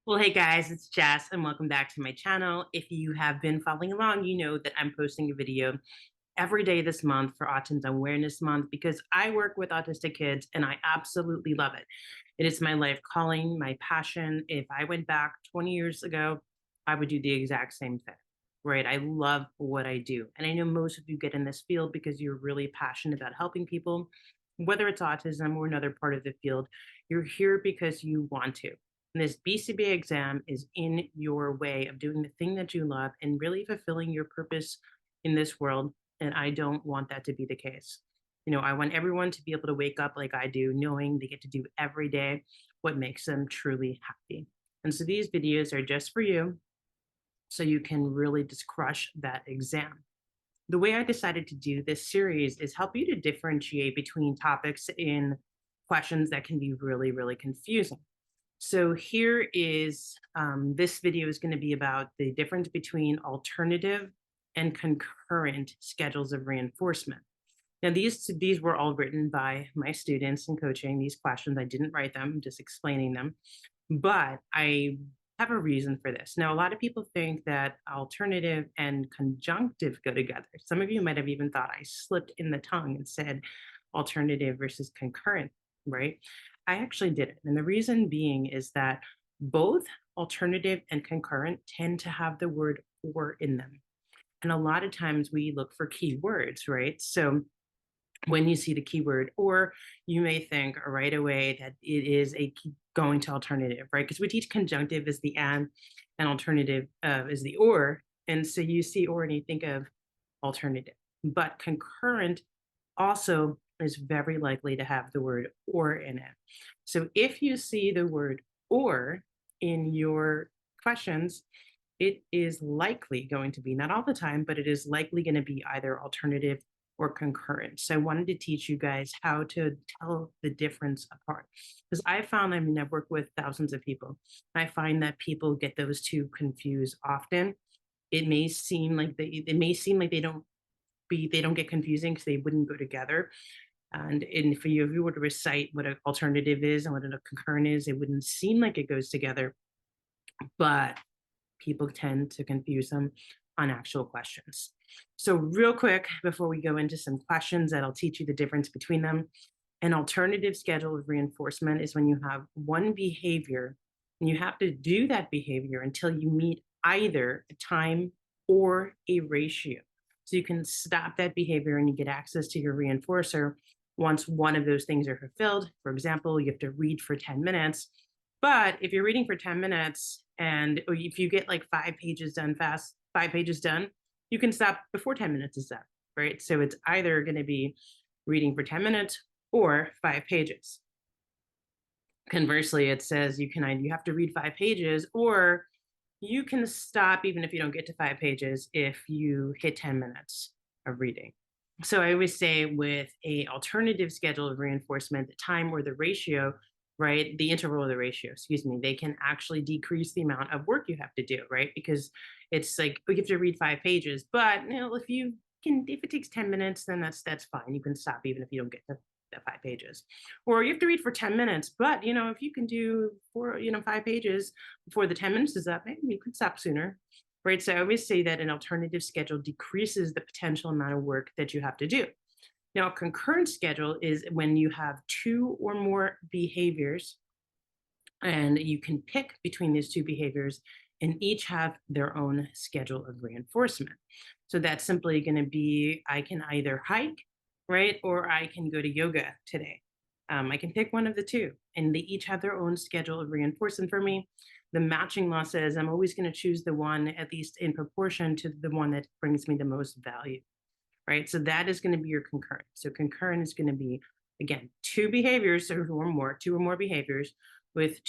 Well, hey guys, it's Jess, and welcome back to my channel. If you have been following along, you know that I'm posting a video every day this month for Autism Awareness Month because I work with autistic kids and I absolutely love it. It is my life calling, my passion. If I went back 20 years ago, I would do the exact same thing, right? I love what I do. And I know most of you get in this field because you're really passionate about helping people, whether it's autism or another part of the field. You're here because you want to. And this BCBA exam is in your way of doing the thing that you love and really fulfilling your purpose in this world. And I don't want that to be the case. You know, I want everyone to be able to wake up like I do, knowing they get to do every day what makes them truly happy. And so these videos are just for you, so you can really just crush that exam. The way I decided to do this series is help you to differentiate between topics in questions that can be really, really confusing. So here is, this video is going to be about the difference between alternative and concurrent schedules of reinforcement. Now, these were all written by my students in coaching. These questions, I didn't write them, I'm just explaining them, but I have a reason for this. Now, a lot of people think that alternative and conjunctive go together. Some of you might have even thought I slipped in the tongue and said alternative versus concurrent, right? I actually didn't. And the reason being is that both alternative and concurrent tend to have the word or in them. And a lot of times we look for keywords, right? So when you see the keyword or, you may think right away that it is going to alternative, right? Because we teach conjunctive is the and alternative is the or. And so you see or and you think of alternative. But concurrent also is very likely to have the word or in it. So if you see the word or in your questions, it is likely going to be, not all the time, but it is likely going to be either alternative or concurrent. So I wanted to teach you guys how to tell the difference apart. Because I found, I mean, I've worked with thousands of people. I find that people get those two confused often. It may seem like they don't get confusing because they wouldn't go together. And for you, if you were to recite what an alternative is and what a concurrent is, it wouldn't seem like it goes together. But people tend to confuse them on actual questions. So real quick, before we go into some questions that'll teach you the difference between them, an alternative schedule of reinforcement is when you have one behavior and you have to do that behavior until you meet either a time or a ratio. So you can stop that behavior and you get access to your reinforcer once one of those things are fulfilled. For example, you have to read for 10 minutes. But if you're reading for 10 minutes and if you get like 5 pages done fast, 5 pages done, you can stop before 10 minutes is up, right? So it's either going to be reading for 10 minutes or 5 pages. Conversely, it says you have to read 5 pages, or you can stop even if you don't get to 5 pages if you hit 10 minutes of reading. So I always say with a alternative schedule of reinforcement, the time or the ratio, right? The interval or the ratio, excuse me, they can actually decrease the amount of work you have to do, right? Because it's like you have to read 5 pages, but if it takes 10 minutes, then that's fine. You can stop even if you don't get to the 5 pages. Or you have to read for 10 minutes, but if you can do 5 pages before the 10 minutes is up, maybe you could stop sooner. Right. So I always say that an alternative schedule decreases the potential amount of work that you have to do. Now, a concurrent schedule is when you have two or more behaviors and you can pick between these two behaviors and each have their own schedule of reinforcement. So that's simply going to be, I can either hike, right, or I can go to yoga today. I can pick one of the two, and they each have their own schedule of reinforcement for me. The matching law says I'm always going to choose the one, at least in proportion to the one that brings me the most value, right? So that is going to be your concurrent. So concurrent is going to be, again, two behaviors or two or more behaviors with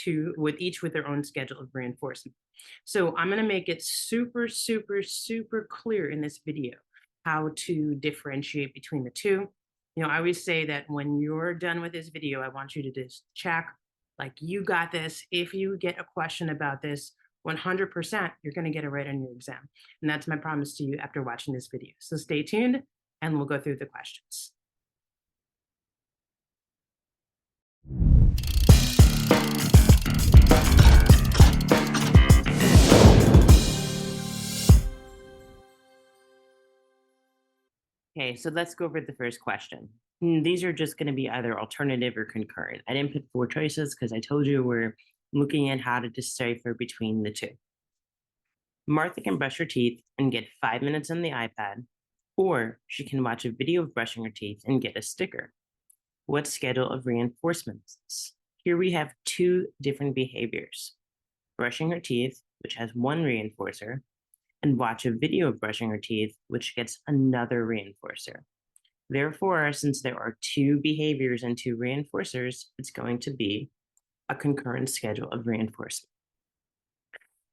each with their own schedule of reinforcement. So I'm going to make it super, super, super clear in this video how to differentiate between the two. I always say that when you're done with this video, I want you to just check, like, you got this. If you get a question about this, 100%, you're going to get it right on your exam. And that's my promise to you after watching this video. So stay tuned and we'll go through the questions. Okay, so let's go over the first question. These are just going to be either alternative or concurrent. I didn't put four choices because I told you we're looking at how to decipher between the two. Martha can brush her teeth and get 5 minutes on the iPad, or she can watch a video of brushing her teeth and get a sticker. What schedule of reinforcement is this? Here we have two different behaviors. Brushing her teeth, which has one reinforcer, and watch a video of brushing her teeth, which gets another reinforcer. Therefore, since there are two behaviors and two reinforcers, it's going to be a concurrent schedule of reinforcement.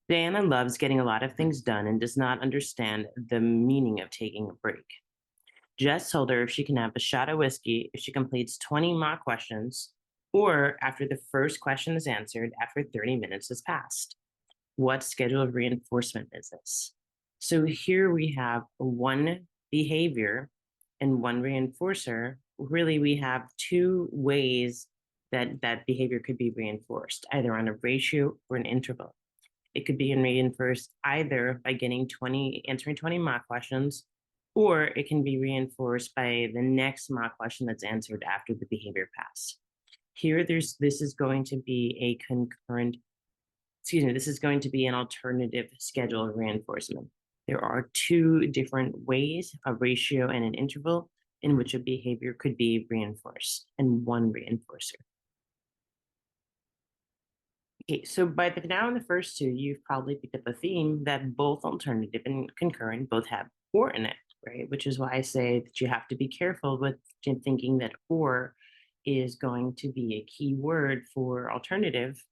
Diana loves getting a lot of things done and does not understand the meaning of taking a break. Jess told her if she can have a shot of whiskey if she completes 20 mock questions, or after the first question is answered after 30 minutes has passed. What schedule of reinforcement is this? So here we have one behavior and one reinforcer. Really, we have two ways that that behavior could be reinforced, either on a ratio or an interval. It could be reinforced either by answering 20 mock questions, or it can be reinforced by the next mock question that's answered after the behavior passed. Here, this is going to be this is going to be an alternative schedule of reinforcement. There are two different ways, a ratio and an interval, in which a behavior could be reinforced, and one reinforcer. Okay, so by now in the first two, you've probably picked up a theme that both alternative and concurrent both have or in it, right? Which is why I say that you have to be careful with thinking that or is going to be a key word for alternative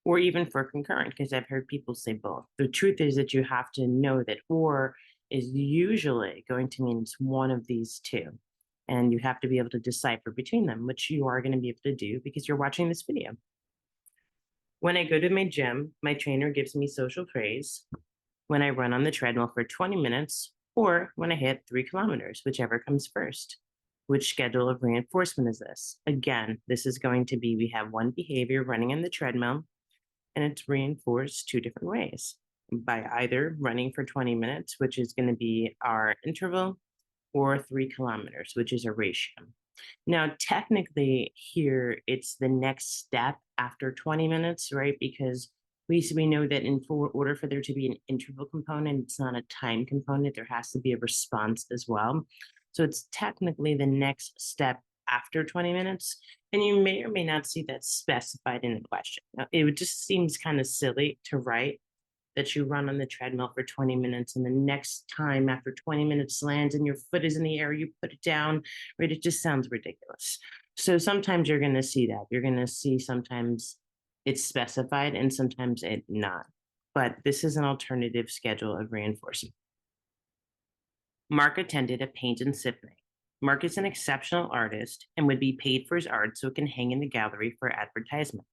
or even for concurrent, because I've heard people say both. The truth is that you have to know that or is usually going to mean it's one of these two. And you have to be able to decipher between them, which you are going to be able to do because you're watching this video. When I go to my gym, my trainer gives me social praise when I run on the treadmill for 20 minutes or when I hit 3 kilometers, whichever comes first. Which schedule of reinforcement is this? Again, this is going to be, we have one behavior running on the treadmill and it's reinforced two different ways by either running for 20 minutes, which is going to be our interval, or 3 kilometers, which is a ratio. Now, technically here, it's the next step after 20 minutes, right? Because we know that in order for there to be an interval component, it's not a time component, there has to be a response as well. So it's technically the next step after 20 minutes. And you may or may not see that specified in the question. Now, it just seems kind of silly to write that you run on the treadmill for 20 minutes and the next time after 20 minutes lands and your foot is in the air, you put it down, right? It just sounds ridiculous. So sometimes you're going to see that. You're going to see sometimes it's specified and sometimes it not. But this is an alternative schedule of reinforcement. Mark attended a paint and sip night. Mark is an exceptional artist and would be paid for his art so it can hang in the gallery for advertisement.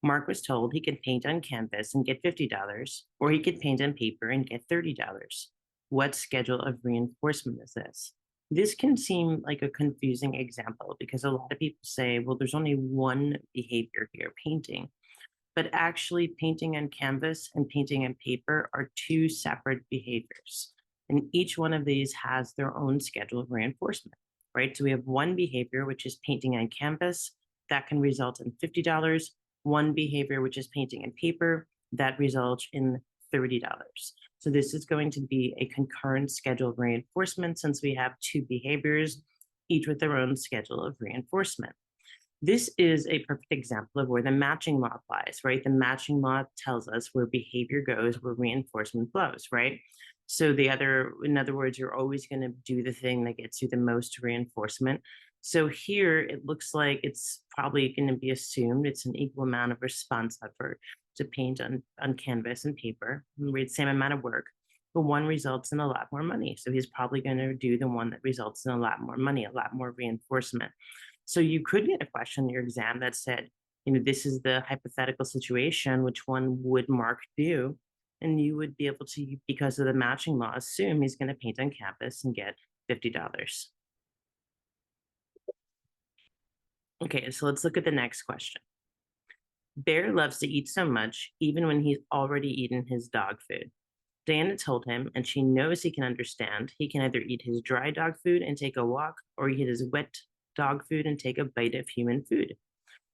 Mark was told he could paint on canvas and get $50, or he could paint on paper and get $30. What schedule of reinforcement is this? This can seem like a confusing example because a lot of people say, well, there's only one behavior here, painting. But actually, painting on canvas and painting on paper are two separate behaviors. And each one of these has their own schedule of reinforcement, right? So we have one behavior, which is painting on canvas, that can result in $50. One behavior, which is painting on paper, that results in $30. So this is going to be a concurrent schedule of reinforcement since we have two behaviors, each with their own schedule of reinforcement. This is a perfect example of where the matching law applies, right? The matching law tells us where behavior goes, where reinforcement flows, right? So in other words, you're always going to do the thing that gets you the most reinforcement. So here it looks like it's probably going to be assumed it's an equal amount of response effort to paint on canvas and paper, the same amount of work, but one results in a lot more money. So he's probably going to do the one that results in a lot more money, a lot more reinforcement. So you could get a question in your exam that said, this is the hypothetical situation, which one would Mark do? And you would be able to, because of the matching law, assume he's going to paint on canvas and get $50. Okay, so let's look at the next question. Bear loves to eat so much, even when he's already eaten his dog food. Diana told him, and she knows he can understand, he can either eat his dry dog food and take a walk, or eat his wet dog food and take a bite of human food.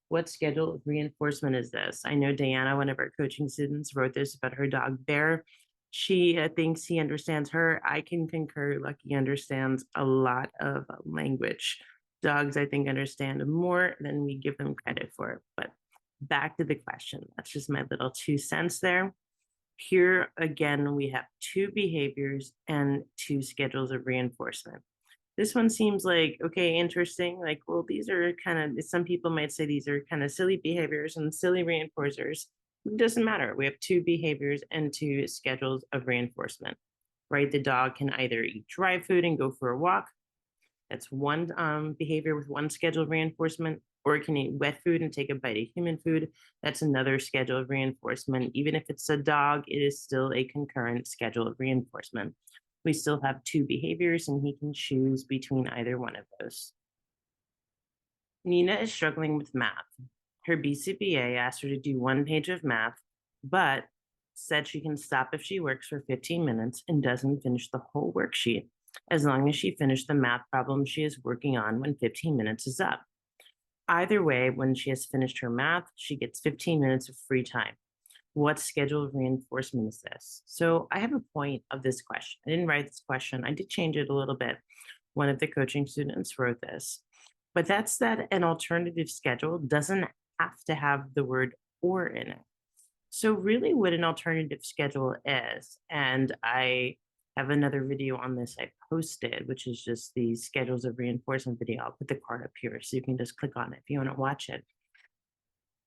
What schedule of reinforcement is this? I know Diana, one of our coaching students, wrote this about her dog Bear. She thinks he understands her. I can concur. Lucky understands a lot of language. Dogs, I think, understand more than we give them credit for. But back to the question. That's just my little 2 cents there. Here again, we have 2 behaviors and 2 schedules of reinforcement. This one seems like, okay, interesting. Like, well, these are kind of, some people might say these are kind of silly behaviors and silly reinforcers. It doesn't matter. We have 2 behaviors and 2 schedules of reinforcement, right? The dog can either eat dry food and go for a walk. That's one behavior with 1 schedule of reinforcement, or it can eat wet food and take a bite of human food. That's another schedule of reinforcement. Even if it's a dog, it is still a concurrent schedule of reinforcement. We still have 2 behaviors, and he can choose between either one of those. Nina is struggling with math. Her BCBA asked her to do 1 page of math, but said she can stop if she works for 15 minutes and doesn't finish the whole worksheet, as long as she finished the math problem she is working on when 15 minutes is up. Either way, when she has finished her math, she gets 15 minutes of free time. What schedule of reinforcement is this? So I have a point of this question. I didn't write this question. I did change it a little bit. One of the coaching students wrote this, but that's that an alternative schedule doesn't have to have the word or in it. So really what an alternative schedule is, and I have another video on this I posted, which is just the schedules of reinforcement video. I'll put the card up here so you can just click on it if you want to watch it.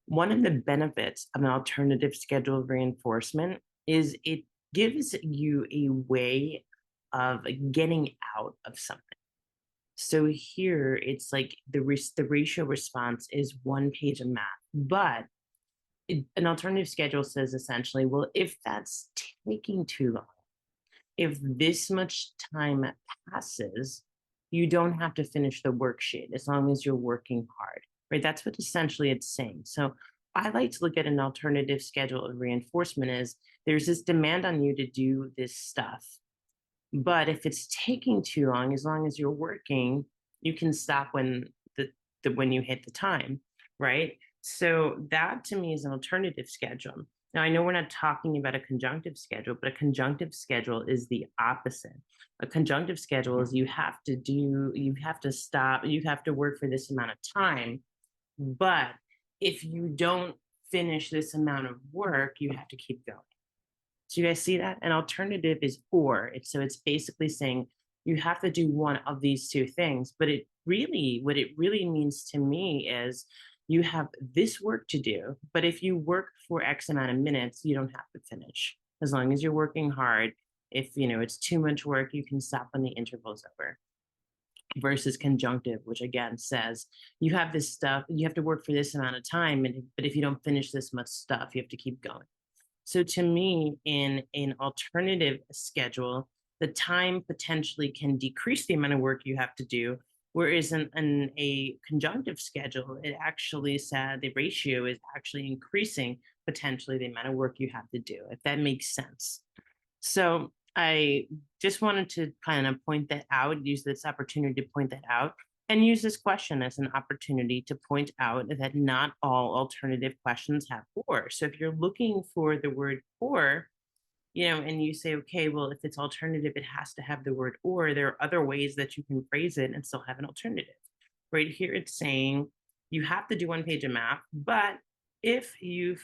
One of the benefits of an alternative schedule of reinforcement is it gives you a way of getting out of something. So here it's like the ratio response is 1 page of math, but an alternative schedule says essentially, well, if that's taking too long, if this much time passes, you don't have to finish the worksheet as long as you're working hard, right? That's what essentially it's saying. So I like to look at an alternative schedule of reinforcement as there's this demand on you to do this stuff. But if it's taking too long as you're working, you can stop when when you hit the time, right? So that to me is an alternative schedule. Now, I know we're not talking about a conjunctive schedule, but a conjunctive schedule is the opposite. A conjunctive schedule is you have to stop, you have to work for this amount of time. But if you don't finish this amount of work, you have to keep going. So you guys see that? An alternative is or. So it's basically saying you have to do one of these 2 things. But what it really means to me is you have this work to do, but if you work for X amount of minutes, you don't have to finish. As long as you're working hard, if it's too much work, you can stop when the interval's over. Versus conjunctive, which again says you have this stuff, you have to work for this amount of time, but if you don't finish this much stuff, you have to keep going. So to me, in an alternative schedule, the time potentially can decrease the amount of work you have to do. Whereas in a conjunctive schedule, it actually said the ratio is actually increasing potentially the amount of work you have to do, if that makes sense. So I just wanted to kind of point that out, use this opportunity to point that out, and use this question as an opportunity to point out that not all alternative questions have or. So if you're looking for the word or, and you say, okay, well, if it's alternative, it has to have the word or. There are other ways that you can phrase it and still have an alternative. Right here, it's saying you have to do 1 page of math, but if you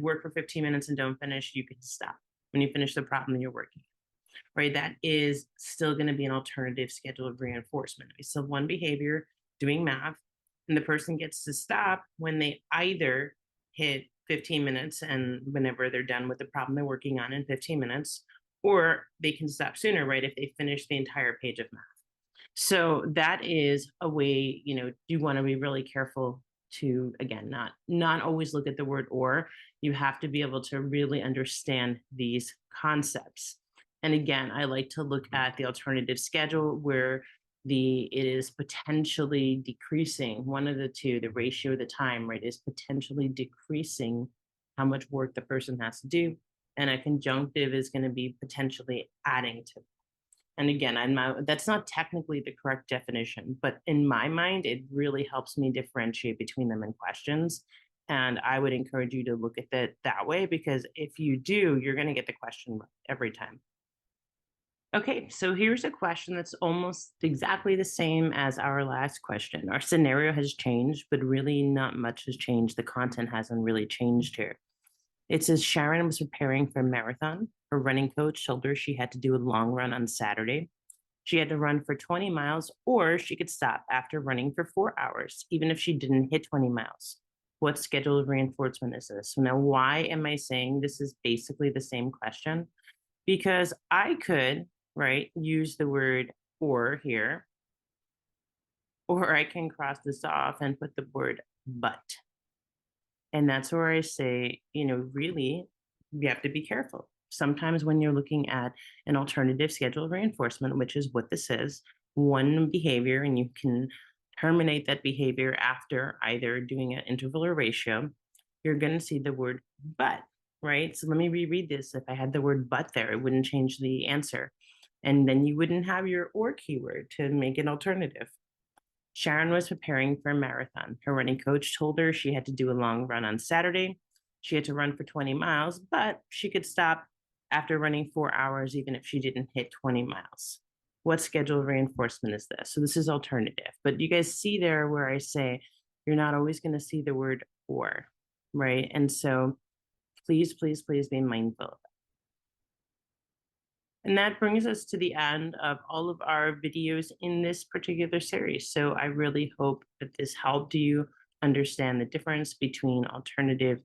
work for 15 minutes and don't finish, you can stop when you finish the problem you're working. Right, that is still going to be an alternative schedule of reinforcement. So 1 behavior, doing math, and the person gets to stop when they either hit 15 minutes and whenever they're done with the problem they're working on in 15 minutes, or they can stop sooner, right, if they finish the entire page of math. So that is a way, you want to be really careful to, again, not always look at the word or. You have to be able to really understand these concepts. And again, I like to look at the alternative schedule where it is potentially decreasing, one of the 2, the ratio of the time, right, is potentially decreasing how much work the person has to do. and a conjunctive is going to be potentially adding to. And again, that's not technically the correct definition, but in my mind, it really helps me differentiate between them in questions. And I would encourage you to look at it that way, because if you do, you're going to get the question right every time. Okay, so here's a question that's almost exactly the same as our last question. Our scenario has changed, but really not much has changed. The content hasn't really changed here. It says Sharon was preparing for a marathon. Her running coach told her she had to do a long run on Saturday. She had to run for 20 miles, or she could stop after running for 4 hours, even if she didn't hit 20 miles. What scheduled reinforcement is this? So now, why am I saying this is basically the same question? Because I could, right, use the word or here, or I can cross this off and put the word but. And that's where I say, really, you have to be careful. Sometimes when you're looking at an alternative scheduled reinforcement, which is what this is, one behavior, and you can terminate that behavior after either doing an interval or ratio, you're going to see the word but, right? So let me reread this. If I had the word but there, it wouldn't change the answer. And then you wouldn't have your or keyword to make an alternative. Sharon was preparing for a marathon. Her running coach told her she had to do a long run on Saturday. She had to run for 20 miles, but she could stop after running 4 hours, even if she didn't hit 20 miles. What scheduled reinforcement is this? So this is alternative. But you guys see there where I say you're not always going to see the word or, right? And so please, please, please be mindful of that. And that brings us to the end of all of our videos in this particular series. So I really hope that this helped you understand the difference between alternative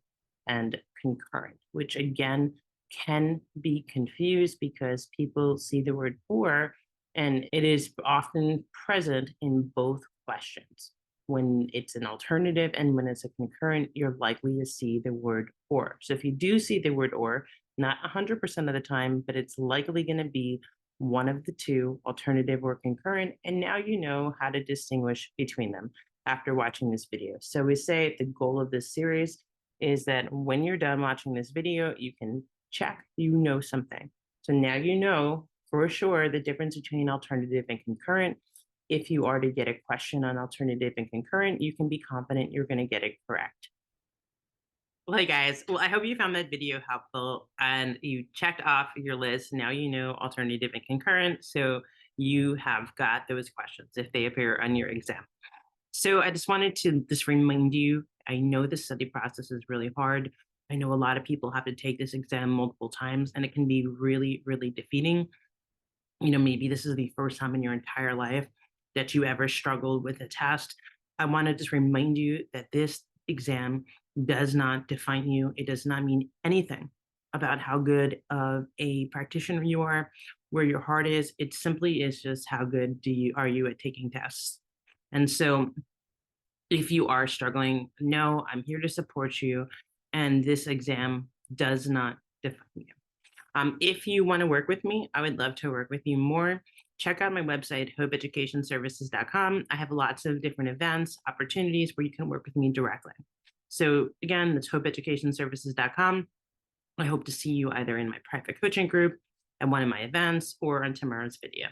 and concurrent, which again can be confused because people see the word or, and it is often present in both questions. When it's an alternative and when it's a concurrent, you're likely to see the word or. So if you do see the word or, not 100% of the time, but it's likely going to be one of the two, alternative or concurrent. And now you know how to distinguish between them after watching this video. So we say the goal of this series is that when you're done watching this video, you can check, something. So now you know for sure the difference between alternative and concurrent. If you are to get a question on alternative and concurrent, you can be confident you're going to get it correct. Well, hey guys, well, I hope you found that video helpful and you checked off your list. Now you know alternative and concurrent, so you have got those questions if they appear on your exam. So I just wanted to remind you, I know the study process is really hard. I know a lot of people have to take this exam multiple times, and it can be really, really defeating. Maybe this is the first time in your entire life that you ever struggled with a test. I want to just remind you that this exam does not define you. It does not mean anything about how good of a practitioner you are, where your heart is. It simply is just how good are you at taking tests. And so if you are struggling, know I'm here to support you, and this exam does not define you. If you want to work with me, I would love to work with you more. Check out my website, hopeeducationservices.com. I have lots of different events, opportunities where you can work with me directly. So again, that's hopeeducationservices.com. I hope to see you either in my private coaching group, at one of my events, or on tomorrow's video.